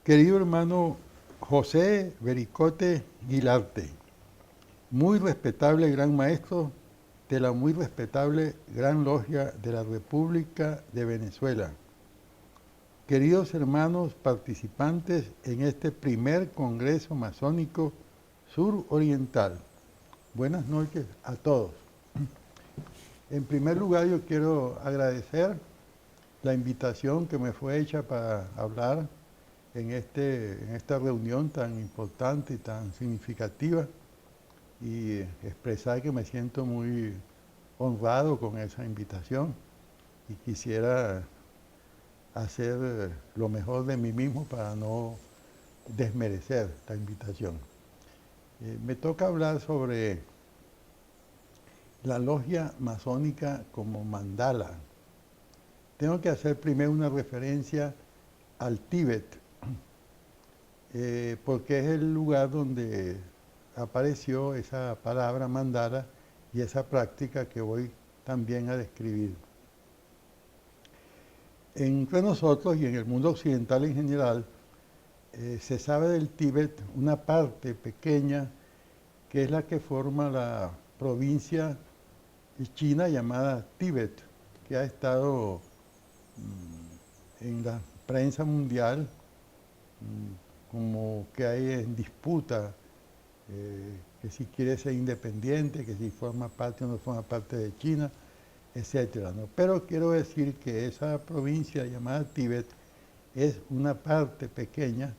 Querido hermano José Vericote Guilarte, muy respetable gran maestro de la muy respetable Gran Logia de la República de Venezuela. Queridos hermanos participantes en este primer Congreso Masónico Suroriental, buenas noches a todos. En primer lugar, yo quiero agradecer la invitación que me fue hecha para hablar en esta reunión tan importante y tan significativa y expresar que me siento muy honrado con esa invitación y quisiera hacer lo mejor de mí mismo para no desmerecer la invitación. Me toca hablar sobre la logia masónica como mandala. Tengo que hacer primero una referencia al Tíbet, porque es el lugar donde apareció esa palabra mandala y esa práctica que voy también a describir. Entre nosotros y en el mundo occidental en general, se sabe del Tíbet una parte pequeña que es la que forma la provincia china llamada Tíbet, que ha estado en la prensa mundial como que hay en disputa, que si quiere ser independiente, que si forma parte o no forma parte de China, etcétera, ¿no? Pero quiero decir que esa provincia llamada Tíbet es una parte pequeña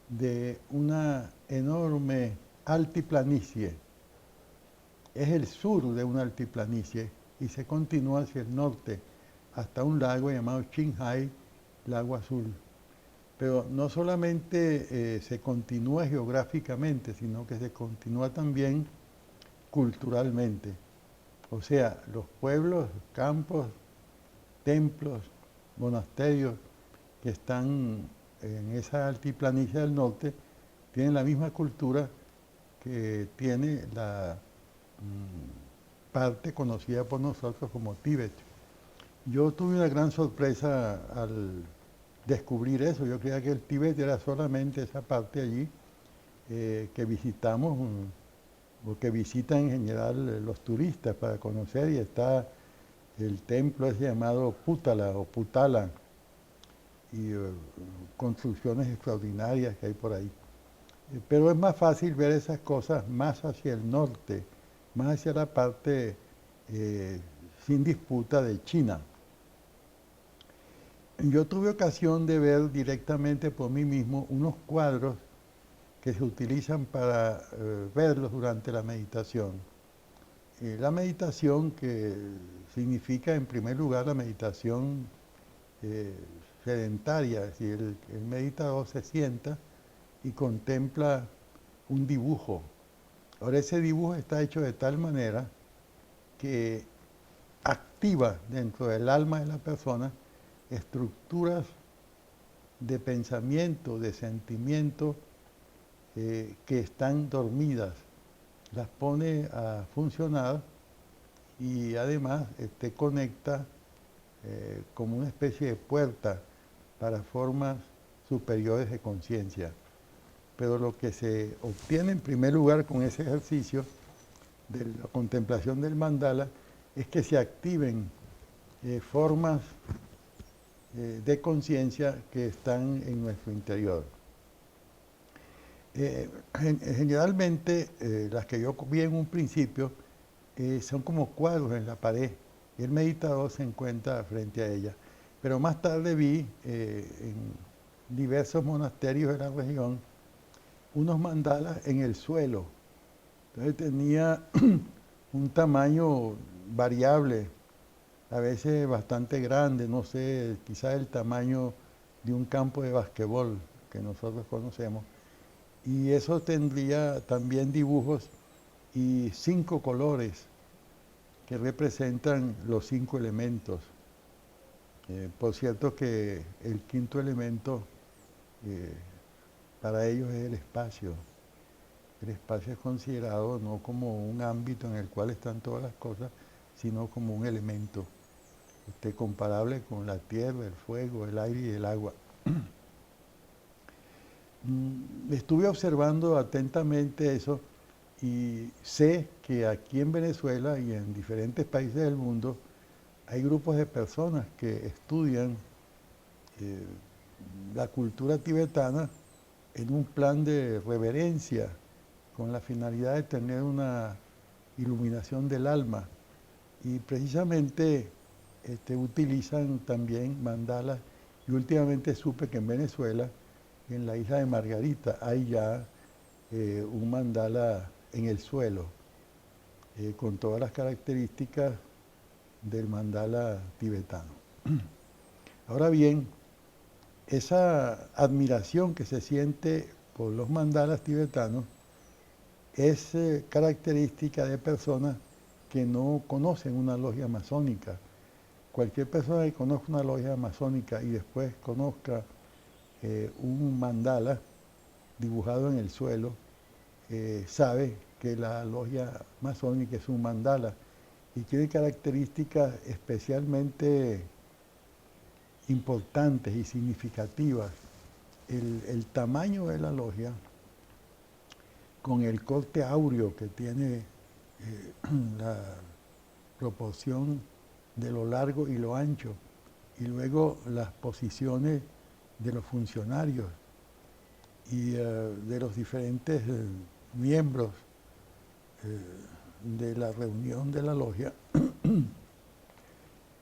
de una enorme altiplanicie. Es el sur de una altiplanicie y se continúa hacia el norte hasta un lago llamado Qinghai, lago azul. Pero no solamente se continúa geográficamente, sino que se continúa también culturalmente. O sea, los pueblos, campos, templos, monasterios que están en esa altiplanicie del norte tienen la misma cultura que tiene la parte conocida por nosotros como Tíbet. Yo tuve una gran sorpresa al descubrir eso. Yo creía que el Tíbet era solamente esa parte allí que visitamos, o que visitan en general los turistas para conocer, y está el templo ese llamado Putala o Putala, y construcciones extraordinarias que hay por ahí. Pero es más fácil ver esas cosas más hacia el norte, más hacia la parte sin disputa de China. Yo tuve ocasión de ver directamente por mí mismo unos cuadros que se utilizan para verlos durante la meditación. La meditación, que significa en primer lugar la meditación sedentaria, es decir, el meditador se sienta y contempla un dibujo. Ahora ese dibujo está hecho de tal manera que activa dentro del alma de la persona estructuras de pensamiento, de sentimiento que están dormidas, las pone a funcionar y además te conecta como una especie de puerta para formas superiores de conciencia. Pero lo que se obtiene en primer lugar con ese ejercicio de la contemplación del mandala es que se activen formas de conciencia que están en nuestro interior. Generalmente las que yo vi en un principio son como cuadros en la pared y el meditador se encuentra frente a ella. Pero más tarde vi en diversos monasterios de la región unos mandalas en el suelo. Entonces tenía un tamaño variable, a veces bastante grande, no sé, quizás el tamaño de un campo de basquetbol que nosotros conocemos. Y eso tendría también dibujos y 5 colores que representan los 5 elementos. Por cierto que el quinto elemento para ellos es el espacio. El espacio es considerado no como un ámbito en el cual están todas las cosas, sino como un elemento comparable con la tierra, el fuego, el aire y el agua. Estuve observando atentamente eso y sé que aquí en Venezuela y en diferentes países del mundo hay grupos de personas que estudian eh, la cultura tibetana en un plan de reverencia, con la finalidad de tener una iluminación del alma. Y precisamente utilizan también mandalas. Y últimamente supe que en Venezuela, en la isla de Margarita, hay ya un mandala en el suelo, con todas las características del mandala tibetano. Ahora bien, esa admiración que se siente por los mandalas tibetanos es característica de personas que no conocen una logia masónica. Cualquier persona que conozca una logia masónica y después conozca un mandala dibujado en el suelo, sabe que la logia masónica es un mandala y tiene características especialmente importantes y significativas. El tamaño de la logia, con el corte áureo que tiene la proporción de lo largo y lo ancho, y luego las posiciones de los funcionarios y de los diferentes miembros de la reunión de la logia,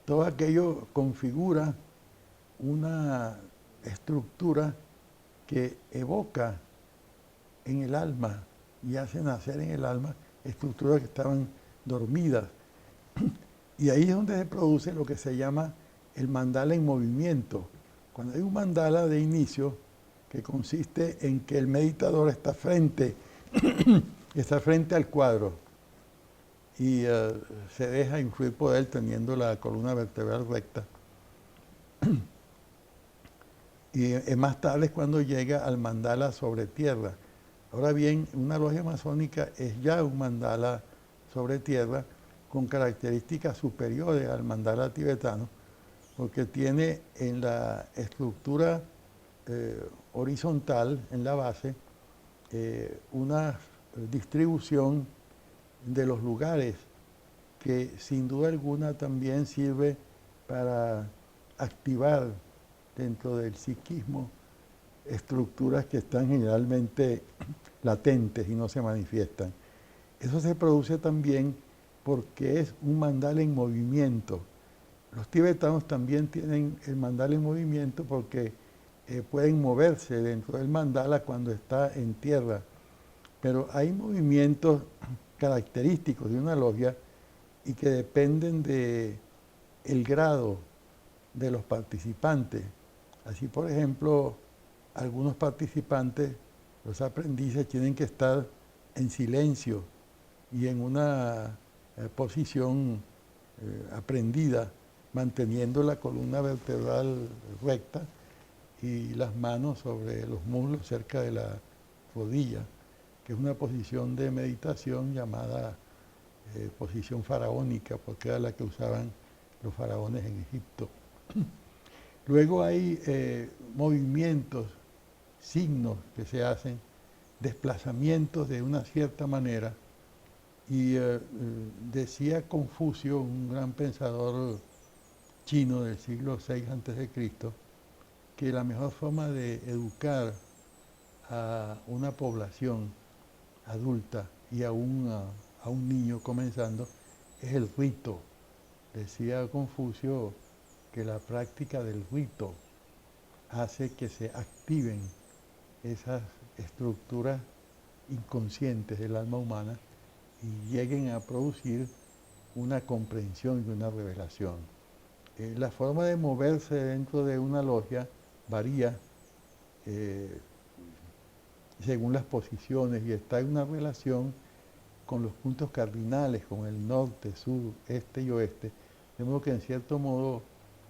todo aquello configura una estructura que evoca en el alma y hace nacer en el alma estructuras que estaban dormidas. Y ahí es donde se produce lo que se llama el mandala en movimiento. Cuando hay un mandala de inicio que consiste en que el meditador está frente al cuadro y se deja influir por él teniendo la columna vertebral recta. Y más tarde es cuando llega al mandala sobre tierra. Ahora bien, una logia masónica es ya un mandala sobre tierra con características superiores al mandala tibetano, porque tiene en la estructura horizontal, en la base, una distribución de los lugares que sin duda alguna también sirve para activar dentro del psiquismo estructuras que están generalmente latentes y no se manifiestan. Eso se produce también porque es un mandala en movimiento. Los tibetanos también tienen el mandala en movimiento porque pueden moverse dentro del mandala cuando está en tierra. Pero hay movimientos característicos de una logia y que dependen de el grado de los participantes. Así, por ejemplo, algunos participantes, los aprendices, tienen que estar en silencio y en una posición aprendida, manteniendo la columna vertebral recta y las manos sobre los muslos cerca de la rodilla, que es una posición de meditación llamada posición faraónica, porque era la que usaban los faraones en Egipto. Luego hay movimientos, signos que se hacen, desplazamientos de una cierta manera. Y decía Confucio, un gran pensador chino del siglo VI a.C., que la mejor forma de educar a una población adulta y a un niño comenzando es el rito. Decía Confucio que la práctica del rito hace que se activen esas estructuras inconscientes del alma humana y lleguen a producir una comprensión y una revelación. La forma de moverse dentro de una logia varía según las posiciones y está en una relación con los puntos cardinales, con el norte, sur, este y oeste. De modo que en cierto modo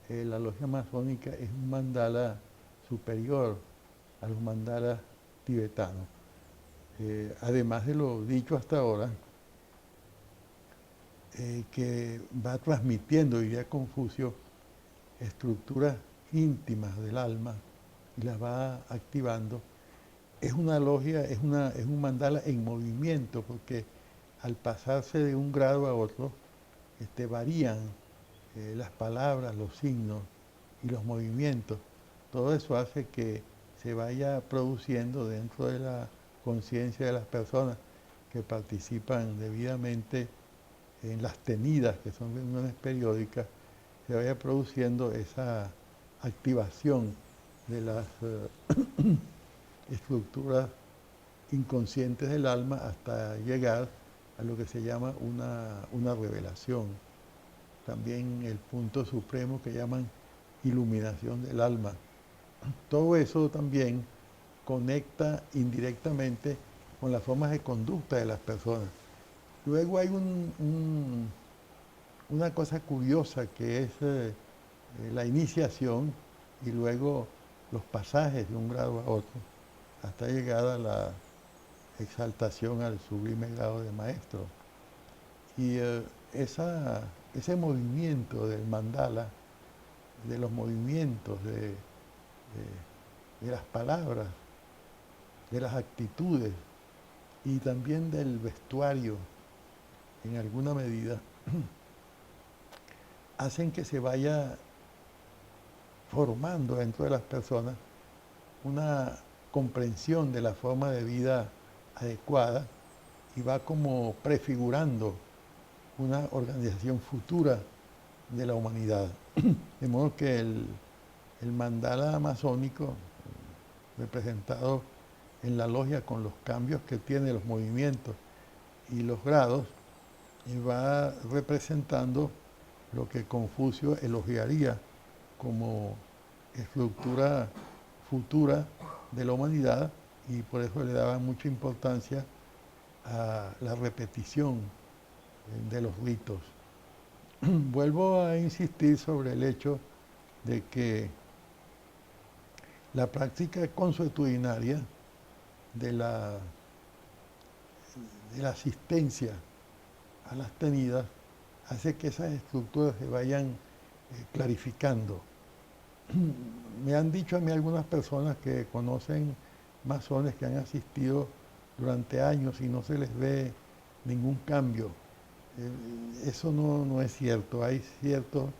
la logia masónica es un mandala superior a los mandalas tibetanos. Además de lo dicho hasta ahora, que va transmitiendo, diría Confucio, estructuras íntimas del alma y las va activando. es una logia, es un mandala en movimiento, porque al pasarse de un grado a otro, varían las palabras, los signos y los movimientos. Todo eso hace que se vaya produciendo dentro de la conciencia de las personas que participan debidamente en las tenidas, que son reuniones periódicas, se vaya produciendo esa activación de las estructuras inconscientes del alma hasta llegar a lo que se llama una revelación. También el punto supremo que llaman iluminación del alma. Todo eso también conecta indirectamente con las formas de conducta de las personas. Luego hay una cosa curiosa que es la iniciación y luego los pasajes de un grado a otro, hasta llegar a la exaltación al sublime grado de maestro. Y ese movimiento del mandala, de los movimientos, de las palabras, de las actitudes y también del vestuario, en alguna medida, hacen que se vaya formando dentro de las personas una comprensión de la forma de vida adecuada y va como prefigurando una organización futura de la humanidad. De modo que el mandala amazónico, representado en la logia con los cambios que tiene, los movimientos y los grados, y va representando lo que Confucio elogiaría como estructura futura de la humanidad, y por eso le daba mucha importancia a la repetición de los ritos. Vuelvo a insistir sobre el hecho de que la práctica consuetudinaria de la asistencia a las tenidas hace que esas estructuras se vayan clarificando. Me han dicho a mí algunas personas que conocen masones que han asistido durante años y no se les ve ningún cambio. Eso no es cierto. Hay ciertos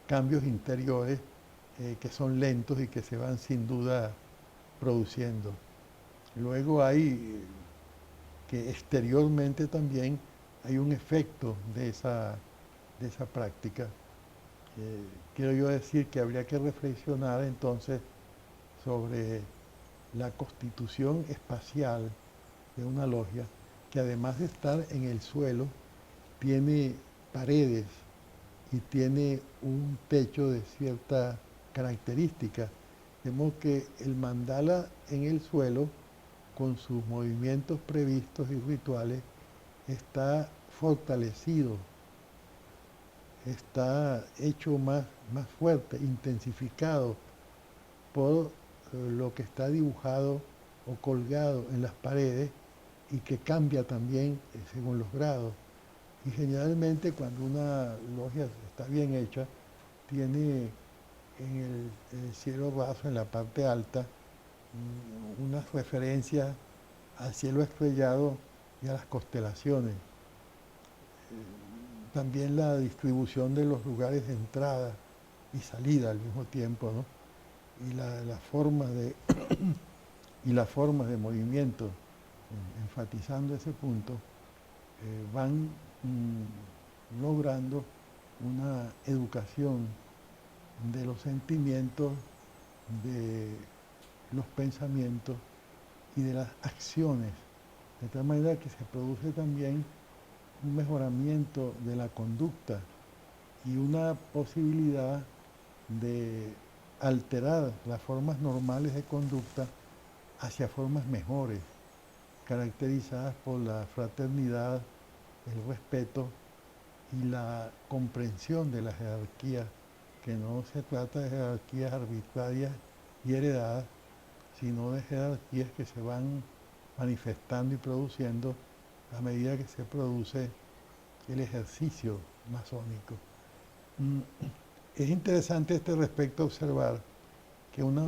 cambios interiores que son lentos y que se van sin duda produciendo. Luego hay que exteriormente también hay un efecto de esa práctica. Quiero yo decir que habría que reflexionar entonces sobre la constitución espacial de una logia, que además de estar en el suelo, tiene paredes y tiene un techo de cierta característica. De modo que el mandala en el suelo, con sus movimientos previstos y rituales, está fortalecido, está hecho más fuerte, intensificado por lo que está dibujado o colgado en las paredes y que cambia también según los grados. Y generalmente cuando una logia está bien hecha, tiene en el cielo raso, en la parte alta, unas referencias al cielo estrellado y a las constelaciones. También la distribución de los lugares de entrada y salida al mismo tiempo, ¿no? Y las formas de y las formas de movimiento, enfatizando ese punto, van logrando una educación de los sentimientos, de los pensamientos y de las acciones, de tal manera que se produce también un mejoramiento de la conducta y una posibilidad de alterar las formas normales de conducta hacia formas mejores, caracterizadas por la fraternidad, el respeto y la comprensión de las jerarquías, que no se trata de jerarquías arbitrarias y heredadas, sino de jerarquías que se van manifestando y produciendo a medida que se produce el ejercicio masónico. Es interesante a este respecto observar que una